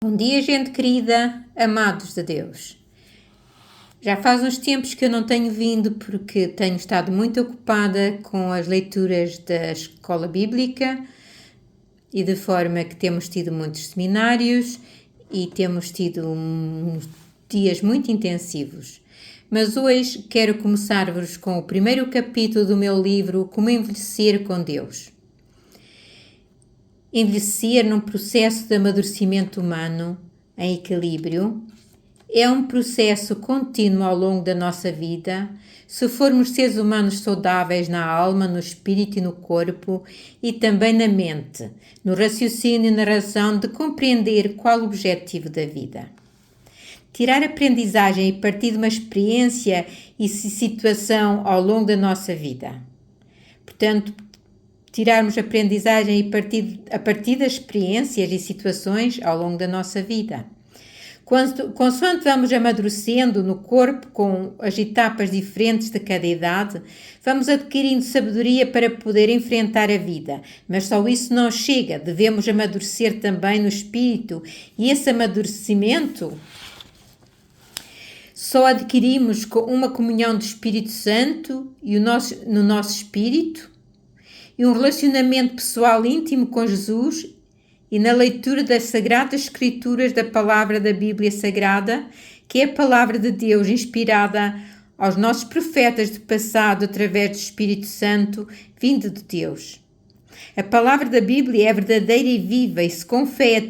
Bom dia, gente querida, amados de Deus. Já faz uns tempos que eu não tenho vindo porque tenho estado muito ocupada com as leituras da escola bíblica e de forma que temos tido muitos seminários e temos tido uns dias muito intensivos. Mas hoje quero começar-vos com o primeiro capítulo do meu livro Como Envelhecer com Deus. Envelhecer num processo de amadurecimento humano em equilíbrio é um processo contínuo ao longo da nossa vida, se formos seres humanos saudáveis na alma, no espírito e no corpo, e também na mente, no raciocínio e na razão de compreender qual o objetivo da vida. Tirar aprendizagem a partir de uma experiência e situação ao longo da nossa vida. Portanto, tirarmos aprendizagem a partir das experiências e situações ao longo da nossa vida. Consoante vamos amadurecendo no corpo com as etapas diferentes de cada idade, vamos adquirindo sabedoria para poder enfrentar a vida. Mas só isso não chega, devemos amadurecer também no espírito, e esse amadurecimento só adquirimos com uma comunhão do Espírito Santo no nosso espírito, e um relacionamento pessoal íntimo com Jesus e na leitura das Sagradas Escrituras da Palavra da Bíblia Sagrada, que é a Palavra de Deus inspirada aos nossos profetas do passado através do Espírito Santo vindo de Deus. A Palavra da Bíblia é verdadeira e viva e se com fé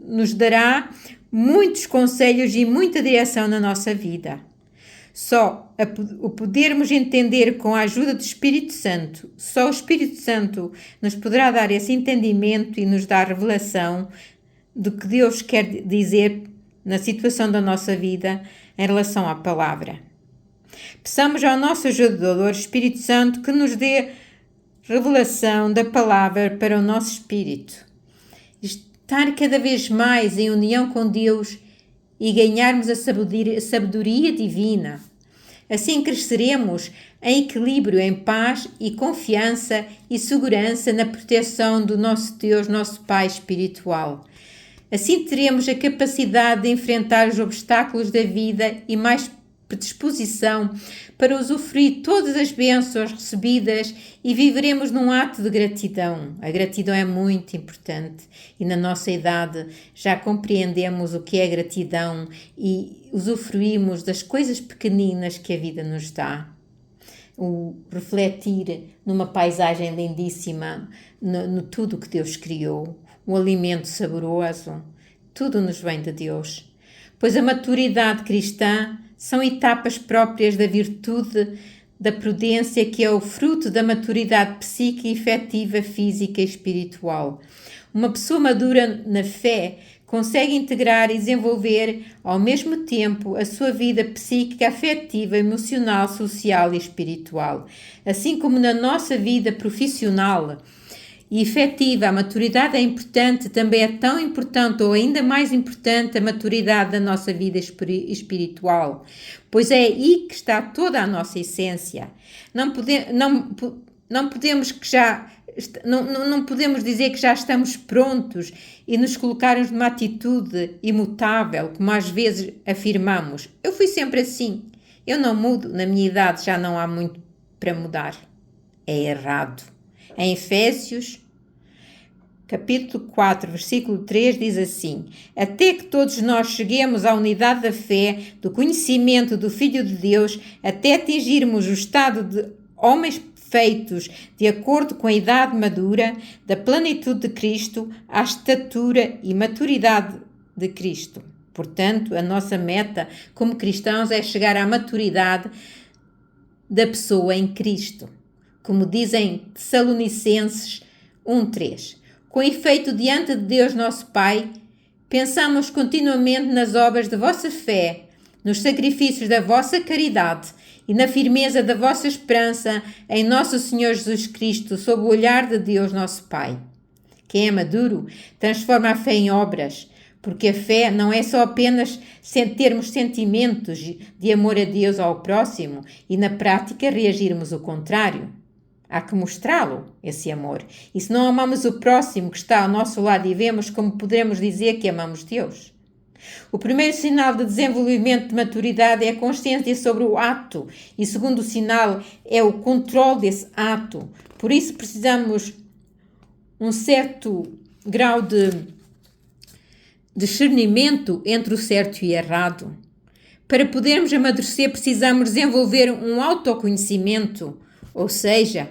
nos dará muitos conselhos e muita direção na nossa vida. Só o podermos entender com a ajuda do Espírito Santo, só o Espírito Santo nos poderá dar esse entendimento e nos dar revelação do que Deus quer dizer na situação da nossa vida em relação à palavra. Peçamos ao nosso ajudador, Espírito Santo, que nos dê revelação da palavra para o nosso espírito. Estar cada vez mais em união com Deus e ganharmos a sabedoria divina. Assim cresceremos em equilíbrio, em paz e confiança e segurança na proteção do nosso Deus, nosso Pai espiritual. Assim teremos a capacidade de enfrentar os obstáculos da vida e mais predisposição para usufruir todas as bênçãos recebidas e viveremos num ato de gratidão. A gratidão é muito importante e na nossa idade já compreendemos o que é gratidão e usufruímos das coisas pequeninas que a vida nos dá. O refletir numa paisagem lindíssima, no tudo que Deus criou, um alimento saboroso, tudo nos vem de Deus. Pois a maturidade cristã são etapas próprias da virtude, da prudência, que é o fruto da maturidade psíquica, efetiva, física e espiritual. Uma pessoa madura na fé consegue integrar e desenvolver ao mesmo tempo a sua vida psíquica, afetiva, emocional, social e espiritual. Assim como na nossa vida profissional e efetiva, a maturidade é importante, também é tão importante ou ainda mais importante a maturidade da nossa vida espiritual, pois é aí que está toda a nossa essência. Não podemos dizer que já estamos prontos e nos colocarmos numa atitude imutável, como às vezes afirmamos. Eu fui sempre assim, eu não mudo, na minha idade já não há muito para mudar. É errado. Em Efésios, capítulo 4, versículo 3, diz assim: até que todos nós cheguemos à unidade da fé, do conhecimento do Filho de Deus, até atingirmos o estado de homens feitos de acordo com a idade madura, da plenitude de Cristo, à estatura e maturidade de Cristo. Portanto, a nossa meta como cristãos é chegar à maturidade da pessoa em Cristo. Como dizem Tessalonicenses 1:3. Com efeito, diante de Deus nosso Pai, pensamos continuamente nas obras de vossa fé, nos sacrifícios da vossa caridade e na firmeza da vossa esperança em nosso Senhor Jesus Cristo, sob o olhar de Deus nosso Pai. Quem é maduro transforma a fé em obras, porque a fé não é só apenas termos sentimentos de amor a Deus ou ao próximo e na prática reagirmos o contrário. há que mostrá-lo, esse amor. E se não amamos o próximo que está ao nosso lado e vemos, como poderemos dizer que amamos Deus? O primeiro sinal de desenvolvimento de maturidade é a consciência sobre o ato e o segundo sinal é o controle desse ato. Por isso precisamos um certo grau de discernimento entre o certo e o errado. Para podermos amadurecer, precisamos desenvolver um autoconhecimento, ou seja,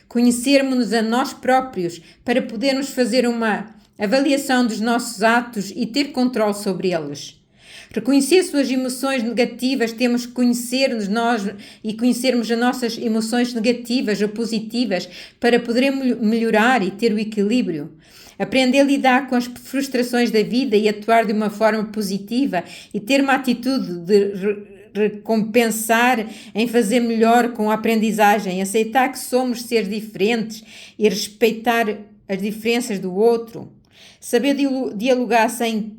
conhecermos-nos a nós próprios para podermos fazer uma avaliação dos nossos atos e ter controle sobre eles. Reconhecer suas emoções negativas, temos que conhecer-nos nós e conhecermos as nossas emoções negativas ou positivas para podermos melhorar e ter o equilíbrio. Aprender a lidar com as frustrações da vida e atuar de uma forma positiva e ter uma atitude de recompensar em fazer melhor com a aprendizagem, aceitar que somos seres diferentes e respeitar as diferenças do outro. Saber dialogar sem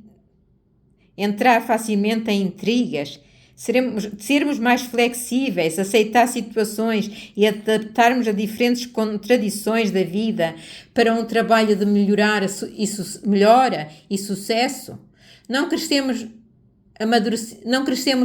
entrar facilmente em intrigas, sermos mais flexíveis, aceitar situações e adaptarmos a diferentes contradições da vida para um trabalho de melhora e sucesso. Não crescemos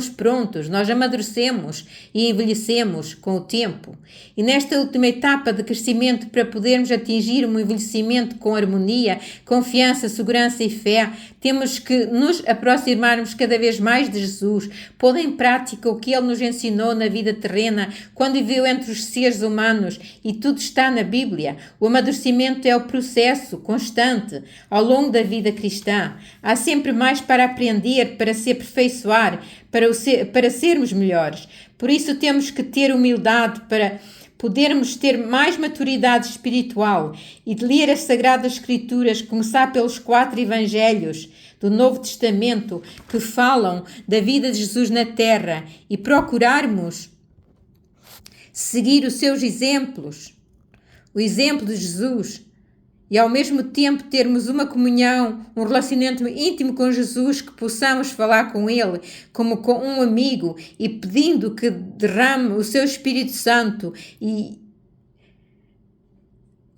prontos, nós amadurecemos e envelhecemos com o tempo. E nesta última etapa de crescimento, para podermos atingir um envelhecimento com harmonia, confiança, segurança e fé, temos que nos aproximarmos cada vez mais de Jesus, pondo em prática o que Ele nos ensinou na vida terrena, quando viveu entre os seres humanos, e tudo está na Bíblia. O amadurecimento é o processo constante ao longo da vida cristã. Há sempre mais para aprender, para se aperfeiçoar, para sermos melhores. Por isso temos que ter humildade para podermos ter mais maturidade espiritual e de ler as Sagradas Escrituras, começar pelos 4 Evangelhos do Novo Testamento que falam da vida de Jesus na terra e procurarmos seguir os seus exemplos, o exemplo de Jesus, e ao mesmo tempo termos uma comunhão, um relacionamento íntimo com Jesus, que possamos falar com Ele como com um amigo e pedindo que derrame o seu Espírito Santo e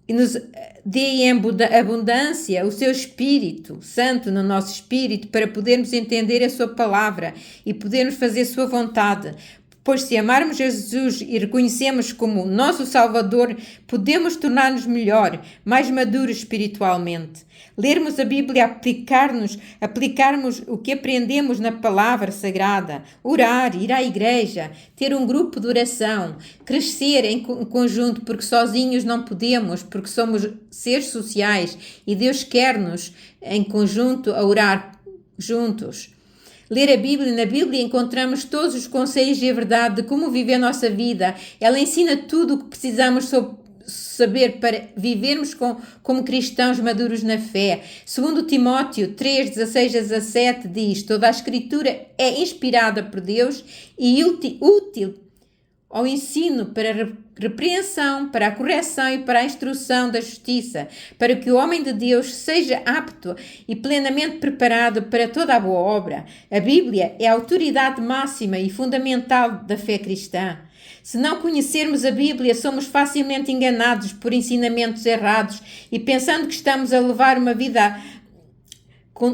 nos dê em abundância o seu Espírito Santo no nosso espírito para podermos entender a sua palavra e podermos fazer a sua vontade. Pois se amarmos Jesus e reconhecemos como nosso Salvador, podemos tornar-nos melhor, mais maduros espiritualmente. Lermos a Bíblia, aplicarmos o que aprendemos na palavra sagrada, orar, ir à igreja, ter um grupo de oração, crescer em conjunto, porque sozinhos não podemos, porque somos seres sociais e Deus quer-nos em conjunto a orar juntos. Ler a Bíblia, na Bíblia encontramos todos os conselhos e a verdade de como viver a nossa vida. Ela ensina tudo o que precisamos saber para vivermos como cristãos maduros na fé. Segundo Timóteo 3, 16 a 17 diz: toda a Escritura é inspirada por Deus e útil ao ensino, para a repreensão, para a correção e para a instrução da justiça, para que o homem de Deus seja apto e plenamente preparado para toda a boa obra. A Bíblia é a autoridade máxima e fundamental da fé cristã. Se não conhecermos a Bíblia, somos facilmente enganados por ensinamentos errados e pensando que estamos a levar uma vida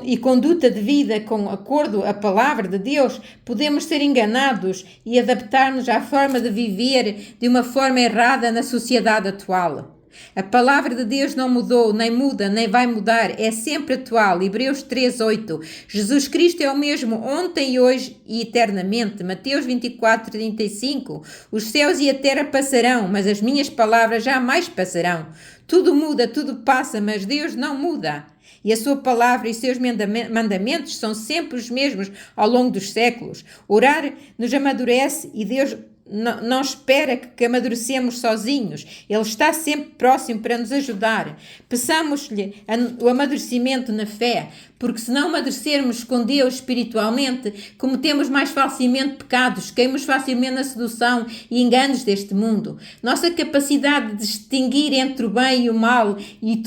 e conduta de vida com acordo à palavra de Deus, podemos ser enganados e adaptar-nos à forma de viver de uma forma errada na sociedade atual. A palavra de Deus não mudou, nem muda, nem vai mudar, é sempre atual. Hebreus 3:8. Jesus Cristo é o mesmo ontem, hoje e eternamente. Mateus 24:35. Os céus e a terra passarão, mas as minhas palavras jamais passarão. Tudo muda, tudo passa, mas Deus não muda. E a sua palavra e seus mandamentos são sempre os mesmos ao longo dos séculos. Orar nos amadurece e Deus não espera que amadurecemos sozinhos. Ele está sempre próximo para nos ajudar. Peçamos-lhe o amadurecimento na fé, porque se não amadurecermos com Deus espiritualmente, cometemos mais facilmente pecados, caímos facilmente na sedução e enganos deste mundo. Nossa capacidade de distinguir entre o bem e o mal e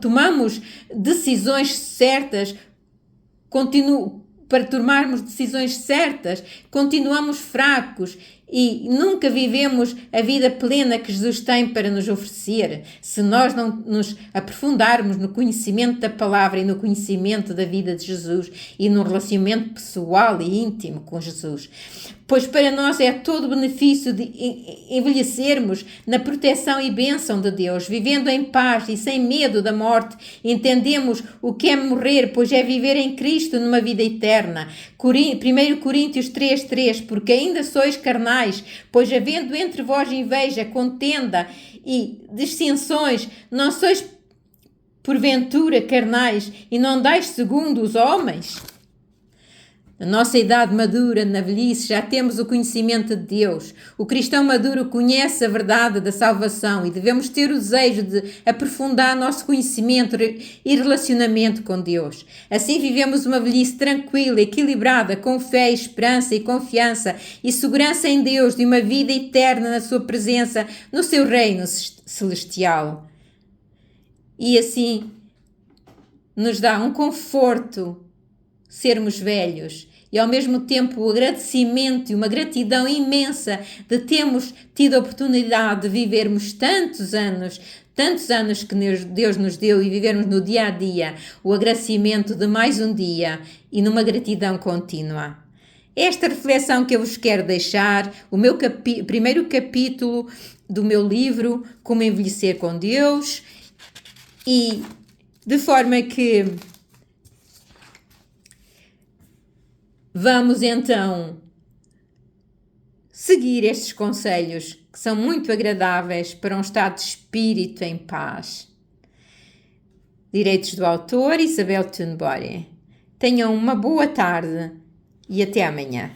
tomamos decisões certas, para tomarmos decisões certas, continuamos fracos e nunca vivemos a vida plena que Jesus tem para nos oferecer se nós não nos aprofundarmos no conhecimento da palavra e no conhecimento da vida de Jesus e no relacionamento pessoal e íntimo com Jesus. Pois para nós é todo o benefício de envelhecermos na proteção e bênção de Deus, vivendo em paz e sem medo da morte. Entendemos o que é morrer, pois é viver em Cristo numa vida eterna. 1 Coríntios 3:3, porque ainda sois carnais, pois havendo entre vós inveja, contenda e dissensões, não sois porventura carnais e não dais segundo os homens? Na nossa idade madura, na velhice, já temos o conhecimento de Deus. O cristão maduro conhece a verdade da salvação e devemos ter o desejo de aprofundar nosso conhecimento e relacionamento com Deus. Assim vivemos uma velhice tranquila, equilibrada, com fé, esperança e confiança e segurança em Deus de uma vida eterna na sua presença, no seu reino celestial. E assim nos dá um conforto sermos velhos e ao mesmo tempo o agradecimento e uma gratidão imensa de termos tido a oportunidade de vivermos tantos anos que Deus nos deu e vivermos no dia a dia o agradecimento de mais um dia e numa gratidão contínua. Esta reflexão que eu vos quero deixar, o meu primeiro capítulo do meu livro, Como Envelhecer com Deus, e de forma que vamos então seguir estes conselhos que são muito agradáveis para um estado de espírito em paz. Direitos do autor, Isabel Thunberg. Tenham uma boa tarde e até amanhã.